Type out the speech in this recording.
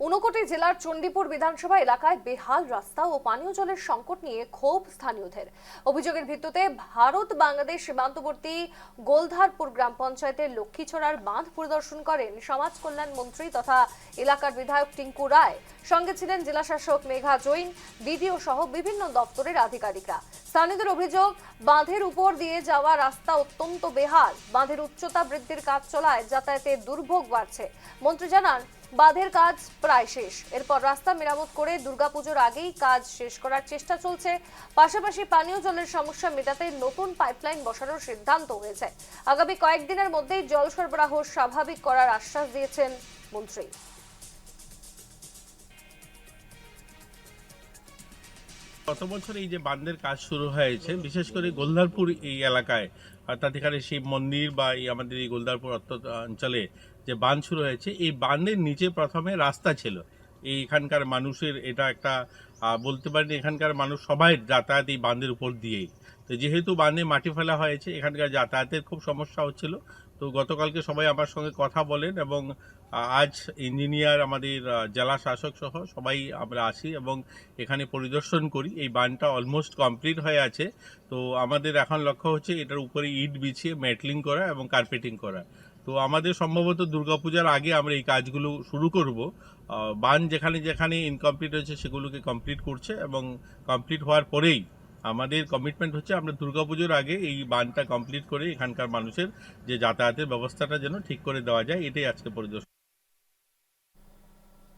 ঊনকোটি জেলার চণ্ডীপুর বিধানসভা এলাকায় বেহাল রাস্তা ও পানীয় জলের সংকট নিয়ে ক্ষোভ স্থানীয়দের। অভিযোগের ভিত্তিতে ভারত বাংলাদেশ সীমান্তবর্তী গোলধারপুর গ্রাম পঞ্চায়েতের লক্ষ্মীছড়ার বাঁধ পরিদর্শন করেন সমাজ কল্যাণ মন্ত্রী তথা এলাকার বিধায়ক টিঙ্কু রায়। সঙ্গে ছিলেন জেলাশাসক মেঘা জৈন, বিডিও সহ বিভিন্ন দপ্তরের আধিকারিকরা। স্থানীয়দের অভিযোগ, বাঁধের উপর দিয়ে যাওয়া রাস্তা অত্যন্ত বেহাল। বাঁধের উচ্চতা বৃদ্ধির কাজ চলায় যাতায়াতের দুর্ভোগ বাড়ছে। মন্ত্রী জানান, বাঁধের কাজ প্রায় শেষ। এরপর রাস্তা মেরামত করে দুর্গাপুজোর আগেই কাজ শেষ করার চেষ্টা চলছে। পাশাপাশি পানীয় জলের সমস্যা মেটাতে নতুন পাইপলাইন বসানোর সিদ্ধান্ত হয়েছে। আগামী কয়েকদিনের মধ্যেই জল সরবরাহ স্বাভাবিক করার আশ্বাস দিয়েছেন মন্ত্রী। গত বছর এই যে বাঁধের কাজ শুরু হয়েছে, বিশেষ করে গোলধারপুর এই এলাকায়, অর্থাৎ এখানে শিব মন্দির বা এই আমাদের এই গোলধারপুর অঞ্চলে যে বাঁধ শুরু হয়েছে, এই বাঁধের নিচে প্রথমে রাস্তা ছিল। এখানকার মানুষের এটা একটা বলতে পারেন, এখানকার মানুষ সবাই যাতায়াত এই বাঁধের উপর দিয়েই। তো যেহেতু বাঁধে মাটি ফেলা হয়েছে, এখানকার যাতায়াতের খুব সমস্যা হচ্ছিল। তো গতকালকে সবাই আমার সঙ্গে কথা বলেন এবং আজ ইঞ্জিনিয়ার, আমাদের জেলা শাসক সহ সবাই আমরা আসি এবং এখানে পরিদর্শন করি। এই বাঁধটা অলমোস্ট কমপ্লিট হয়ে আছে। তো আমাদের এখন লক্ষ্য হচ্ছে এটার উপরে ইট বিছিয়ে মেটলিং করা এবং কার্পেটিং করা। তো আমাদের সম্ভবত দুর্গাপূজার আগে আমরা এই কাজগুলো শুরু করব। বাঁধ যেখানে যেখানে ইনকমপ্লিট হয়েছে সেগুলোকে কমপ্লিট করছে এবং কমপ্লিট হওয়ার পরেই আমাদের কমিটমেন্ট হচ্ছে আমরা দুর্গাপুজোর আগে এই বাঁধটা কমপ্লিট করে এখানকার মানুষের যে যাতায়াতের ব্যবস্থাটা যেন ঠিক করে দেওয়া যায়, এটাই আজকে পরিদর্শন।